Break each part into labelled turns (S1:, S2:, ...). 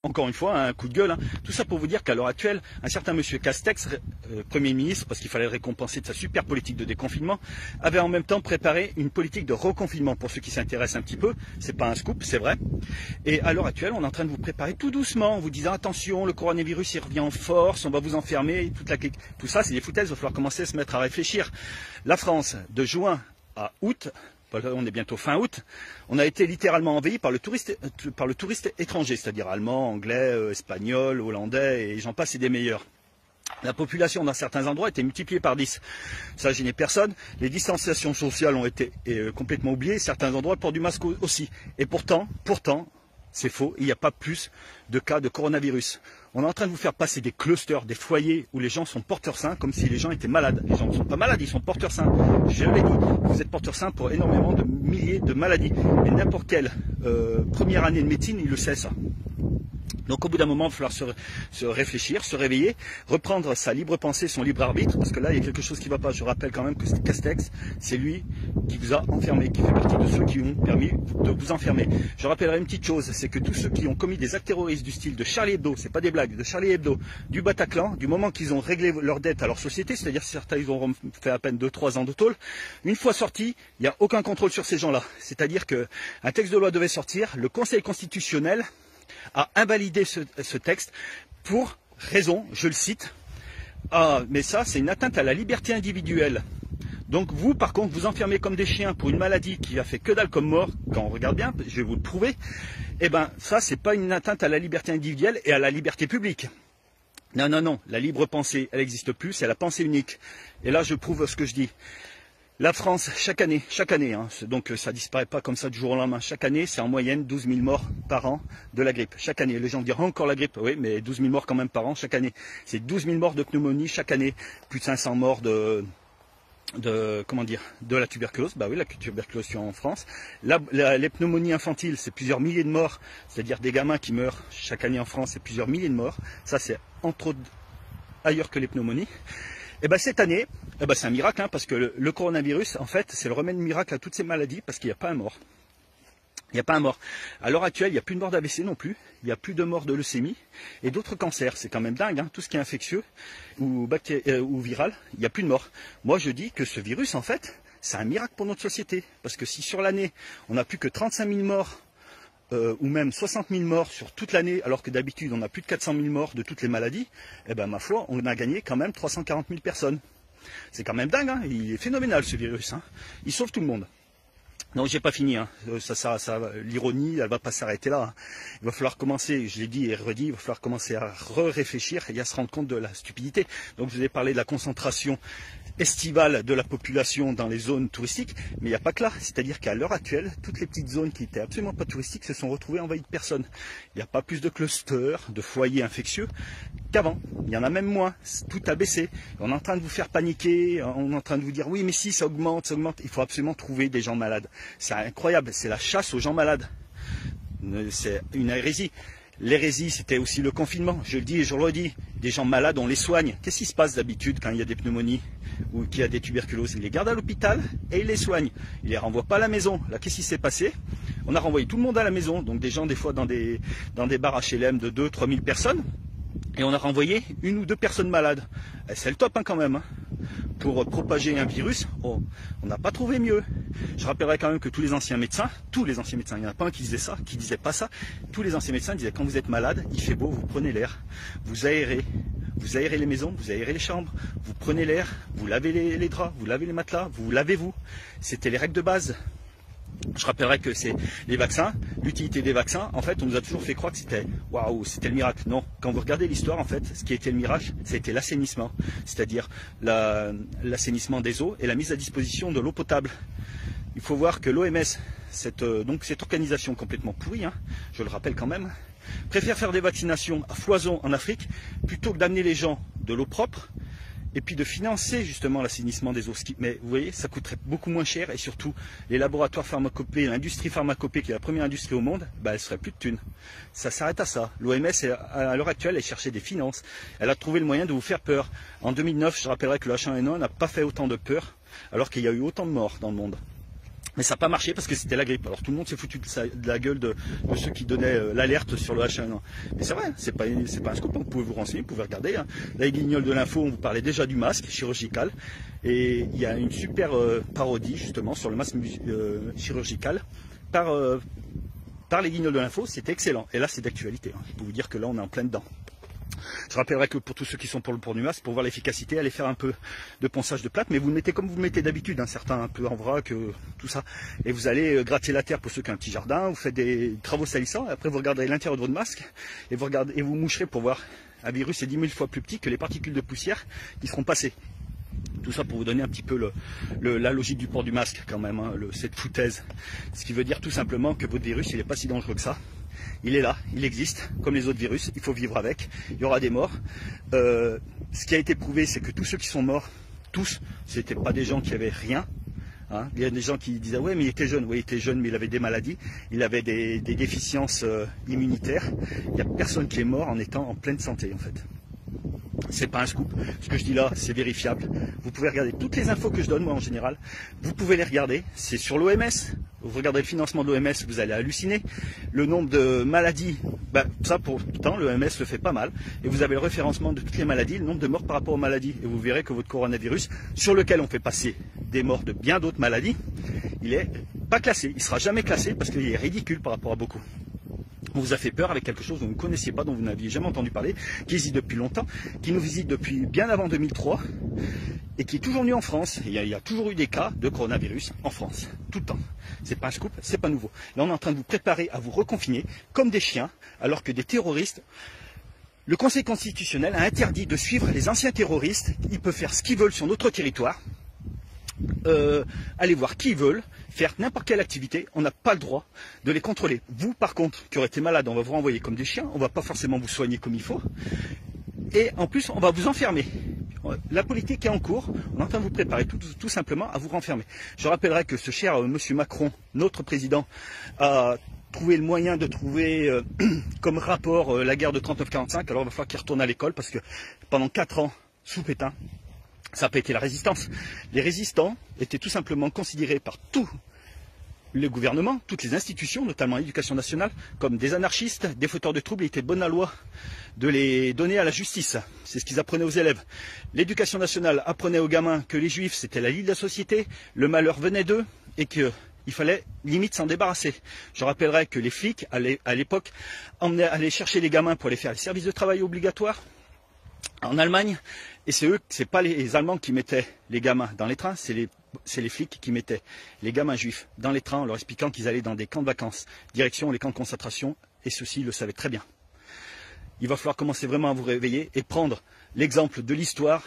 S1: Encore une fois, un coup de gueule. Tout ça pour vous dire qu'à l'heure actuelle, un certain monsieur Castex, Premier ministre, parce qu'il fallait le récompenser de sa super politique de déconfinement, avait en même temps préparé une politique de reconfinement. Pour ceux qui s'intéressent un petit peu, c'est pas un scoop, c'est vrai. Et à l'heure actuelle, on est en train de vous préparer tout doucement, en vous disant attention, le coronavirus il revient en force, on va vous enfermer, tout ça c'est des foutaises, il va falloir commencer à se mettre à réfléchir. La France, de juin à août, on est bientôt fin août, on a été littéralement envahi par le touriste étranger, c'est-à-dire allemand, anglais, espagnol, hollandais, et j'en passe et des meilleurs. La population dans certains endroits était multipliée par 10. Ça gênait personne. Les distanciations sociales ont été complètement oubliées. Certains endroits, le port du masque aussi. Et pourtant, c'est faux, il n'y a pas plus de cas de coronavirus. On est en train de vous faire passer des clusters, des foyers où les gens sont porteurs sains, comme si les gens étaient malades. Les gens ne sont pas malades, ils sont porteurs sains. Je l'ai dit, vous êtes porteurs sains pour énormément de milliers de maladies. Et n'importe quelle première année de médecine, il le sait ça. Donc au bout d'un moment, il va falloir se réfléchir, se réveiller, reprendre sa libre pensée, son libre arbitre, parce que là, il y a quelque chose qui ne va pas. Je rappelle quand même que Castex, c'est lui qui vous a enfermé, qui fait partie de ceux qui ont permis de vous enfermer. Je rappellerai une petite chose, c'est que tous ceux qui ont commis des actes terroristes du style de Charlie Hebdo, c'est pas des blagues, de Charlie Hebdo, du Bataclan, du moment qu'ils ont réglé leur dette à leur société, c'est-à-dire certains ils auront fait à peine 2-3 ans de tôle, une fois sortis, il n'y a aucun contrôle sur ces gens-là. C'est-à-dire qu'un texte de loi devait sortir, le Conseil constitutionnel a invalidé ce texte pour raison, je le cite, mais ça c'est une atteinte à la liberté individuelle. Donc vous par contre vous enfermez comme des chiens pour une maladie qui a fait que dalle comme mort, quand on regarde bien, je vais vous le prouver, et ben ça c'est pas une atteinte à la liberté individuelle et à la liberté publique. Non, non, non, la libre pensée elle n'existe plus, c'est la pensée unique. Et là je prouve ce que je dis. La France, chaque année, donc ça disparaît pas comme ça du jour au lendemain, chaque année c'est en moyenne 12 000 morts par an de la grippe. Chaque année, les gens diront encore la grippe, oui mais 12 000 morts quand même par an chaque année. C'est 12 000 morts de pneumonie chaque année, plus de 500 morts de la tuberculose, bah oui la tuberculose en France. Les pneumonies infantiles c'est plusieurs milliers de morts, c'est-à-dire des gamins qui meurent chaque année en France, c'est plusieurs milliers de morts. Ça c'est entre autres ailleurs que les pneumonies. Et ben cette année, c'est un miracle, parce que le coronavirus, en fait, c'est le remède miracle à toutes ces maladies, parce qu'il n'y a pas un mort. Il n'y a pas un mort. À l'heure actuelle, il n'y a plus de mort d'AVC non plus, il n'y a plus de mort de leucémie et d'autres cancers. C'est quand même dingue, tout ce qui est infectieux ou viral, il n'y a plus de mort. Moi, je dis que ce virus, en fait, c'est un miracle pour notre société, parce que si sur l'année, on n'a plus que 35 000 morts, ou même 60 000 morts sur toute l'année, alors que d'habitude on a plus de 400 000 morts de toutes les maladies, eh ben ma foi, on a gagné quand même 340 000 personnes. C'est quand même dingue, il est phénoménal ce virus, il sauve tout le monde. Non, j'ai pas fini, l'ironie, elle va pas s'arrêter là. Il va falloir commencer, je l'ai dit et redit, il va falloir commencer à réfléchir et à se rendre compte de la stupidité. Donc je vous ai parlé de la concentration estivale de la population dans les zones touristiques, mais il n'y a pas que là. C'est-à-dire qu'à l'heure actuelle, toutes les petites zones qui n'étaient absolument pas touristiques se sont retrouvées envahies de personnes. Il n'y a pas plus de clusters, de foyers infectieux qu'avant. Il y en a même moins. Tout a baissé. On est en train de vous faire paniquer, on est en train de vous dire oui mais si ça augmente, ça augmente. Il faut absolument trouver des gens malades. C'est incroyable, c'est la chasse aux gens malades. C'est une hérésie. L'hérésie, c'était aussi le confinement. Je le dis et je le redis. Des gens malades, on les soigne. Qu'est-ce qui se passe d'habitude quand il y a des pneumonies ou qu'il y a des tuberculoses? Ils les gardent à l'hôpital et ils les soignent. Ils les renvoient pas à la maison. Là, qu'est-ce qui s'est passé? On a renvoyé tout le monde à la maison. Donc des gens, des fois, dans des bars HLM de 2-3 000 personnes. Et on a renvoyé 1 ou 2 personnes malades. C'est le top quand même. Pour propager un virus, on n'a pas trouvé mieux. Je rappellerai quand même que tous les anciens médecins, il n'y en a pas un qui disait ça, qui disait pas ça, tous les anciens médecins disaient quand vous êtes malade, il fait beau, vous prenez l'air, vous aérez les maisons, vous aérez les chambres, vous prenez l'air, vous lavez les draps, vous lavez les matelas, vous lavez-vous. C'était les règles de base. Je rappellerai que c'est les vaccins, l'utilité des vaccins, en fait on nous a toujours fait croire que c'était waouh, c'était le miracle. Non, quand vous regardez l'histoire en fait, ce qui a été le miracle, c'était l'assainissement, c'est-à-dire l'assainissement des eaux et la mise à disposition de l'eau potable. Il faut voir que l'OMS, cette organisation complètement pourrie, je le rappelle quand même, préfère faire des vaccinations à foison en Afrique plutôt que d'amener les gens de l'eau propre et puis de financer justement l'assainissement des eaux. Mais vous voyez, ça coûterait beaucoup moins cher et surtout les laboratoires pharmacopées, l'industrie pharmacopée qui est la première industrie au monde, elle serait plus de thunes. Ça s'arrête à ça. L'OMS, à l'heure actuelle, elle cherchait des finances. Elle a trouvé le moyen de vous faire peur. En 2009, je rappellerai que le H1N1 n'a pas fait autant de peur alors qu'il y a eu autant de morts dans le monde. Mais ça n'a pas marché parce que c'était la grippe. Alors tout le monde s'est foutu de la gueule de ceux qui donnaient l'alerte sur le H1N1. Mais c'est vrai, c'est pas un scoop, vous pouvez vous renseigner, vous pouvez regarder. Hein. Là, les guignols de l'info, on vous parlait déjà du masque chirurgical. Et il y a une super parodie justement sur le masque chirurgical par les guignols de l'info, c'était excellent. Et là, c'est d'actualité. Hein. Je peux vous dire que là, on est en plein dedans. Je rappellerai que pour tous ceux qui sont pour le port du masque, pour voir l'efficacité, allez faire un peu de ponçage de plâtre, mais vous le mettez comme vous le mettez d'habitude, hein, certains un peu en vrac, tout ça. Et vous allez gratter la terre pour ceux qui ont un petit jardin, vous faites des travaux salissants, et après vous regarderez l'intérieur de votre masque, et vous moucherez pour voir. Un virus est 10 000 fois plus petit que les particules de poussière qui seront passées. Tout ça pour vous donner un petit peu la logique du port du masque quand même, hein, cette foutaise. Ce qui veut dire tout simplement que votre virus, il n'est pas si dangereux que ça. Il est là, il existe, comme les autres virus, il faut vivre avec, il y aura des morts. Ce qui a été prouvé, c'est que tous ceux qui sont morts, tous, ce n'étaient pas des gens qui avaient rien. Hein. Il y a des gens qui disaient, ouais mais il était jeune, oui il était jeune mais il avait des maladies, il avait des déficiences immunitaires. Il n'y a personne qui est mort en étant en pleine santé en fait. C'est pas un scoop, ce que je dis là c'est vérifiable. Vous pouvez regarder toutes les infos que je donne moi en général, vous pouvez les regarder, c'est sur l'OMS, vous regardez le financement de l'OMS, vous allez halluciner. Le nombre de maladies, ça pourtant l'OMS le fait pas mal, et vous avez le référencement de toutes les maladies, le nombre de morts par rapport aux maladies, et vous verrez que votre coronavirus, sur lequel on fait passer des morts de bien d'autres maladies, il est pas classé, il sera jamais classé parce qu'il est ridicule par rapport à beaucoup. On vous a fait peur avec quelque chose dont vous ne connaissiez pas, dont vous n'aviez jamais entendu parler, qui existe depuis longtemps, qui nous visite depuis bien avant 2003 et qui est toujours venu en France. Il y a toujours eu des cas de coronavirus en France, tout le temps. C'est pas un scoop, c'est pas nouveau. Là, on est en train de vous préparer à vous reconfiner comme des chiens, alors que des terroristes. Le Conseil constitutionnel a interdit de suivre les anciens terroristes. Ils peuvent faire ce qu'ils veulent sur notre territoire. Aller voir qui ils veulent, faire n'importe quelle activité, on n'a pas le droit de les contrôler. Vous par contre, qui aurez été malade, on va vous renvoyer comme des chiens, on ne va pas forcément vous soigner comme il faut, et en plus on va vous enfermer. La politique est en cours, on est en train de vous préparer tout simplement à vous renfermer. Je rappellerai que ce cher monsieur Macron, notre président, a trouvé le moyen de trouver comme rapport la guerre de 39-45, alors il va falloir qu'il retourne à l'école parce que pendant 4 ans, sous Pétain, ça n'a pas été la résistance. Les résistants étaient tout simplement considérés par tous les gouvernements, toutes les institutions, notamment l'éducation nationale, comme des anarchistes, des fauteurs de troubles. Il était de bonne loi de les donner à la justice. C'est ce qu'ils apprenaient aux élèves. L'éducation nationale apprenait aux gamins que les juifs, c'était la lie de la société, le malheur venait d'eux et qu'il fallait limite s'en débarrasser. Je rappellerai que les flics, à l'époque, allaient chercher les gamins pour aller faire les services de travail obligatoires en Allemagne, et c'est pas les Allemands qui mettaient les gamins dans les trains, c'est les flics qui mettaient les gamins juifs dans les trains en leur expliquant qu'ils allaient dans des camps de vacances, direction les camps de concentration, et ceux-ci le savaient très bien. Il va falloir commencer vraiment à vous réveiller et prendre l'exemple de l'histoire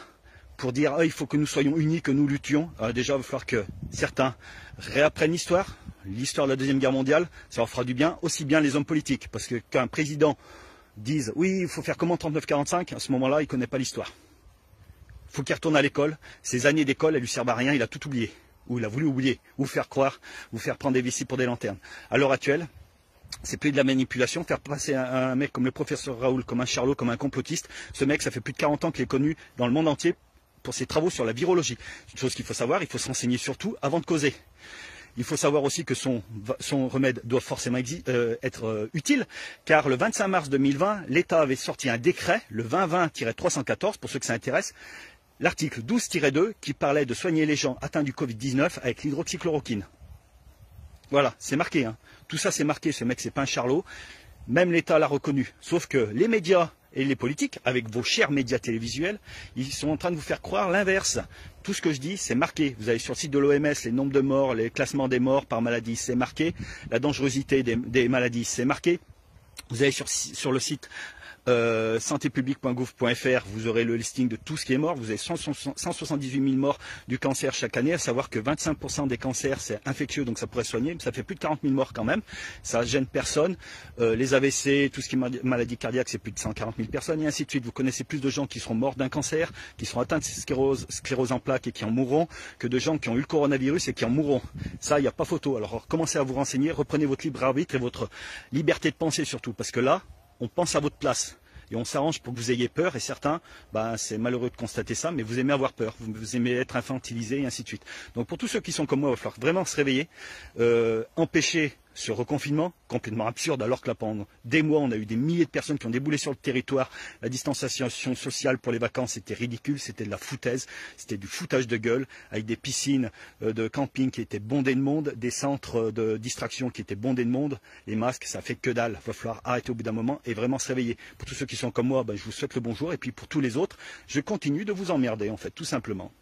S1: pour dire il faut que nous soyons unis, que nous luttions. Déjà, il va falloir que certains réapprennent l'histoire de la Deuxième Guerre mondiale, ça leur fera du bien, aussi bien les hommes politiques, parce que qu'un président dise oui, il faut faire comme en 39-45, à ce moment-là, il ne connaît pas l'histoire. Il faut qu'il retourne à l'école. Ces années d'école, elles lui servent à rien, il a tout oublié. Ou il a voulu oublier, ou faire croire, ou faire prendre des vessies pour des lanternes. À l'heure actuelle, c'est plus de la manipulation, faire passer un mec comme le professeur Raoul, comme un charlot, comme un complotiste. Ce mec, ça fait plus de 40 ans qu'il est connu dans le monde entier pour ses travaux sur la virologie. Une chose qu'il faut savoir, il faut se renseigner surtout avant de causer. Il faut savoir aussi que son remède doit forcément être utile, car le 25 mars 2020, l'État avait sorti un décret, le 2020-314, pour ceux que ça intéresse, l'article 12-2, qui parlait de soigner les gens atteints du Covid-19 avec l'hydroxychloroquine. Voilà, c'est marqué. Hein. Tout ça, c'est marqué. Ce mec, c'est pas un charlot. Même l'État l'a reconnu. Sauf que les médias et les politiques, avec vos chers médias télévisuels, ils sont en train de vous faire croire l'inverse. Tout ce que je dis, c'est marqué. Vous allez sur le site de l'OMS, les nombres de morts, les classements des morts par maladie, c'est marqué. La dangerosité des maladies, c'est marqué. Vous allez sur le site santépublique.gouv.fr, vous aurez le listing de tout ce qui est mort. Vous avez 178 000 morts du cancer chaque année, à savoir que 25% des cancers c'est infectieux, donc ça pourrait soigner, mais ça fait plus de 40 000 morts quand même, ça gêne personne. Les AVC, tout ce qui est maladie cardiaque, c'est plus de 140 000 personnes, et ainsi de suite. Vous connaissez plus de gens qui seront morts d'un cancer, qui seront atteints de sclérose en plaques et qui en mourront, que de gens qui ont eu le coronavirus et qui en mourront. Ça, il n'y a pas photo. Alors commencez à vous renseigner, reprenez votre libre arbitre et votre liberté de penser surtout, parce que là, on pense à votre place. et on s'arrange pour que vous ayez peur, et certains, ben, c'est malheureux de constater ça, mais vous aimez avoir peur, vous aimez être infantilisé et ainsi de suite. Donc pour tous ceux qui sont comme moi, il va falloir vraiment se réveiller, empêcher ce reconfinement complètement absurde, alors que là pendant des mois on a eu des milliers de personnes qui ont déboulé sur le territoire. La distanciation sociale pour les vacances c'était ridicule, c'était de la foutaise, c'était du foutage de gueule, avec des piscines de camping qui étaient bondées de monde, des centres de distraction qui étaient bondés de monde. Les masques ça fait que dalle, il va falloir arrêter au bout d'un moment et vraiment se réveiller. Pour tous ceux qui sont comme moi, ben, je vous souhaite le bonjour, et puis pour tous les autres, je continue de vous emmerder en fait, tout simplement.